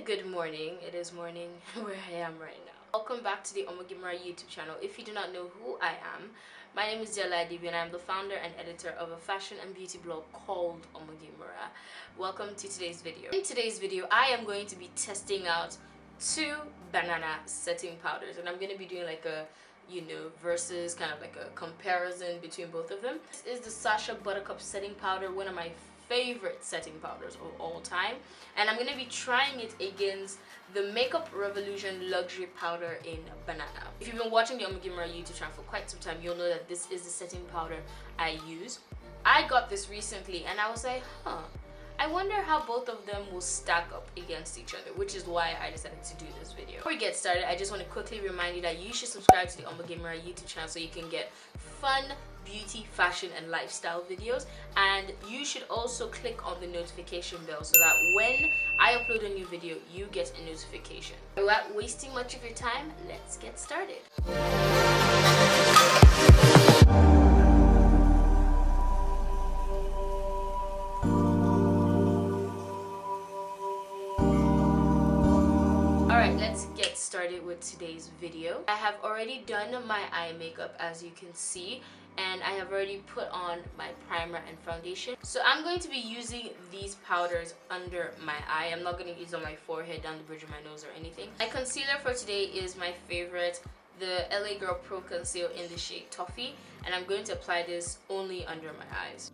Good morning. It is morning where I am right now. Welcome back to the OmogeMuRa YouTube channel. If you do not know who I am, my name is Deola Adebiyi and I am the founder and editor of a fashion and beauty blog called OmogeMuRa. Welcome to today's video. In today's video, I am going to be testing out 2 banana setting powders, and I'm going to be doing like a versus kind of like a comparison between both of them. This is the Sacha Buttercup setting powder, one of my favorite setting powders of all time, and I'm going to be trying it against the Makeup Revolution luxury powder in banana. If you've been watching the OmogeMuRa YouTube channel for quite some time, you'll know that this is the setting powder I use. I got this recently and I was like, I wonder how both of them will stack up against each other, which is why I decided to do this video. Before we get started, I just want to quickly remind you that you should subscribe to the OmogeMuRa YouTube channel so you can get fun beauty, fashion, and lifestyle videos, and you should also click on the notification bell so that when I upload a new video, you get a notification. Without wasting much of your time, let's get started. Alright, let's get started with today's video. I have already done my eye makeup, as you can see, and I have already put on my primer and foundation. So I'm going to be using these powders under my eye. I'm not going to use on my forehead, down the bridge of my nose, or anything. My concealer for today is my favorite, the LA Girl Pro Conceal in the shade Toffee, and I'm going to apply this only under my eyes.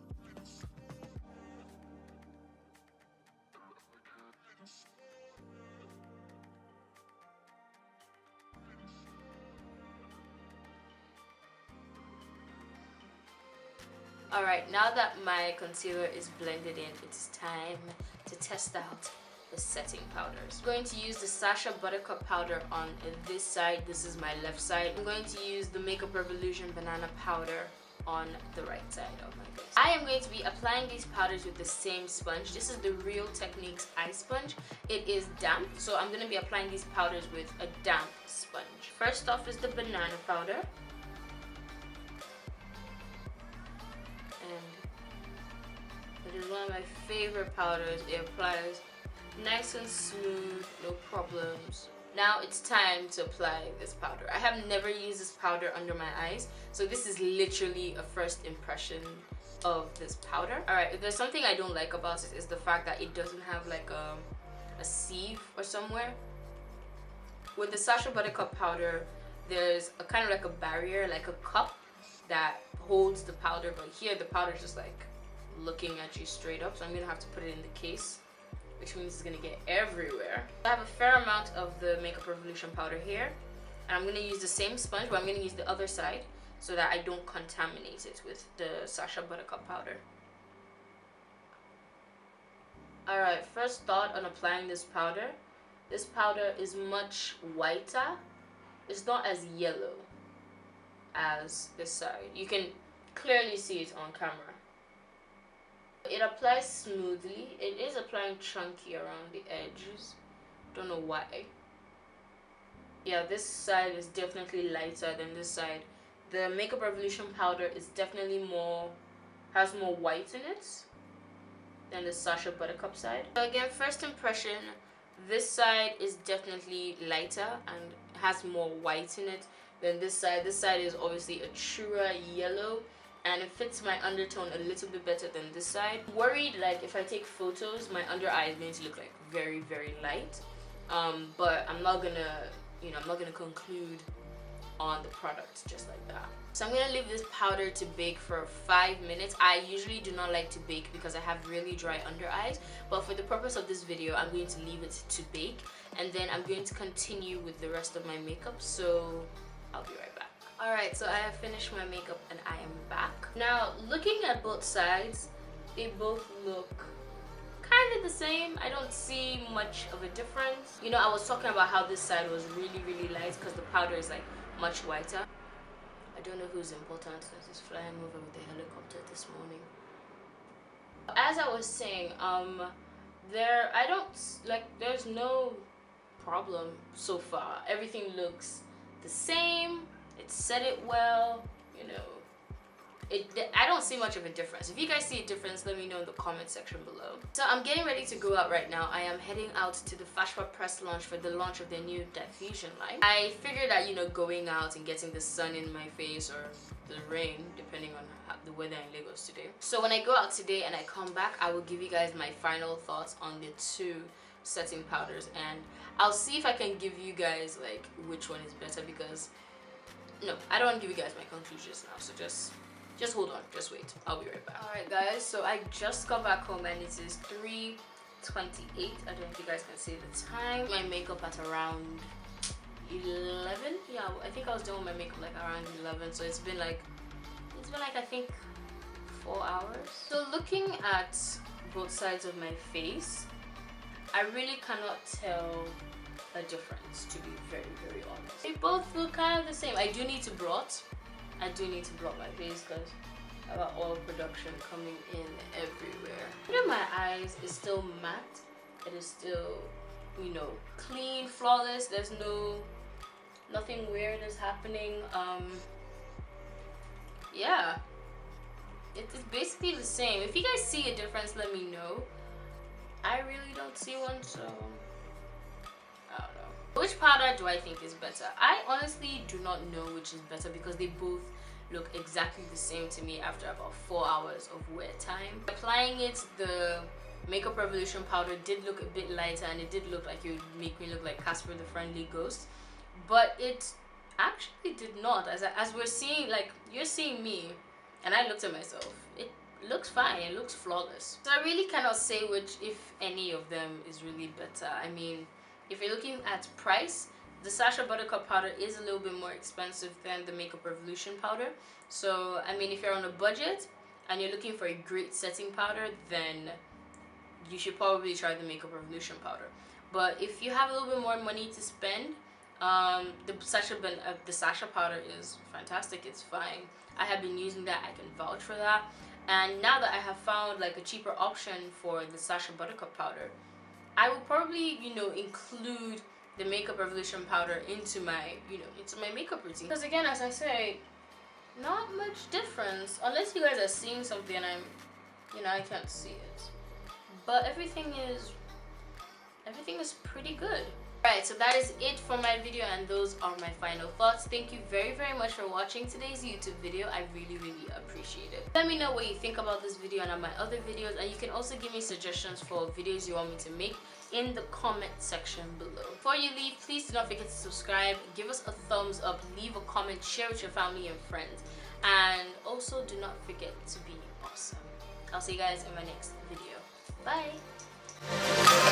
Alright, now that my concealer is blended in, it's time to test out the setting powders. I'm going to use the Sacha Buttercup powder on this side. This is my left side. I'm going to use the Makeup Revolution banana powder on the right side of my face. I am going to be applying these powders with the same sponge. This is the Real Techniques eye sponge. It is damp, so I'm going to be applying these powders with a damp sponge. First off is the banana powder. It is one of my favorite powders. It applies nice and smooth, no problems. Now it's time to apply this powder. I have never used this powder under my eyes, so this is literally a first impression of this powder. Alright, if there's something I don't like about it, is the fact that it doesn't have like a sieve or somewhere. With the Sacha Buttercup powder, there's a kind of like a barrier, like a cup that holds the powder, but here the powder is just like looking at you straight up, so I'm gonna have to put it in the case, which means it's gonna get everywhere. I have a fair amount of the Makeup Revolution powder here, and I'm gonna use the same sponge, but I'm gonna use the other side so that I don't contaminate it with the Sacha Buttercup powder. Alright, first thought on applying this powder. This powder is much whiter. It's not as yellow as this side. You can clearly see it on camera. It applies smoothly. It is applying chunky around the edges. Don't know why. Yeah, this side is definitely lighter than this side. The Makeup Revolution powder is definitely has more white in it than the Sacha Buttercup side. So again, first impression, this side is definitely lighter and has more white in it than this side. This side is obviously a truer yellow, and it fits my undertone a little bit better than this side. I'm worried like if I take photos, my under eye is going to look like very, very light. But I'm not gonna conclude on the product just like that. So I'm gonna leave this powder to bake for 5 minutes. I usually do not like to bake because I have really dry under eyes, but for the purpose of this video, I'm going to leave it to bake, and then I'm going to continue with the rest of my makeup, so I'll be right back. Alright, so I have finished my makeup and I am back. Now, looking at both sides, they both look kind of the same. I don't see much of a difference. You know, I was talking about how this side was really, really light because the powder is like much whiter. I don't know who's important. There's this flying over with the helicopter this morning. As I was saying, there's no problem so far. Everything looks the same. It set it well, you know, I don't see much of a difference. If you guys see a difference, let me know in the comment section below. So I'm getting ready to go out right now. I am heading out to the Fashion press launch for the launch of their new diffusion line. I figured that, you know, going out and getting the sun in my face or the rain, depending on the weather in Lagos today. So when I go out today and I come back, I will give you guys my final thoughts on the two setting powders, and I'll see if I can give you guys like which one is better, because no, I don't want to give you guys my conclusions now, so just hold on, just wait, I'll be right back. Alright guys, so I just got back home and it is 3:28. I don't know if you guys can see the time. My makeup at around 11. Yeah, I think I was doing my makeup like around 11, so it's been like I think 4 hours. So looking at both sides of my face, I really cannot tell a difference, to be very, very honest. They both look kind of the same. I do need to blot my face because I got oil production coming in everywhere. Under my eyes is still matte. It is still, you know, clean, flawless. There's nothing weird is happening. Yeah, it's basically the same. If you guys see a difference, let me know. I really don't see one, so I don't know. Which powder do I think is better? I honestly do not know which is better because they both look exactly the same to me after about 4 hours of wear time. Applying it, the Makeup Revolution powder did look a bit lighter, and it did look like it would make me look like Casper the Friendly Ghost, but it actually did not. As we're seeing, like you're seeing me and I looked at myself, it looks fine, it looks flawless. So I really cannot say which, if any of them is really better. I mean, if you're looking at price, the Sacha Buttercup powder is a little bit more expensive than the Makeup Revolution powder. So I mean, if you're on a budget and you're looking for a great setting powder, then you should probably try the Makeup Revolution powder. But if you have a little bit more money to spend, the Sacha powder is fantastic. It's fine. I have been using that. I can vouch for that. And now that I have found like a cheaper option for the Sacha Buttercup powder, I will probably, you know, include the Makeup Revolution powder into my makeup routine. Because again, as I say, not much difference unless you guys are seeing something and I can't see it. But everything is pretty good. Alright, so that is it for my video, and those are my final thoughts. Thank you very, very much for watching today's YouTube video. I really, really appreciate it. Let me know what you think about this video and on my other videos, and you can also give me suggestions for videos you want me to make in the comment section below. Before you leave, please do not forget to subscribe, give us a thumbs up, leave a comment, share with your family and friends, and also do not forget to be awesome. I'll see you guys in my next video. Bye!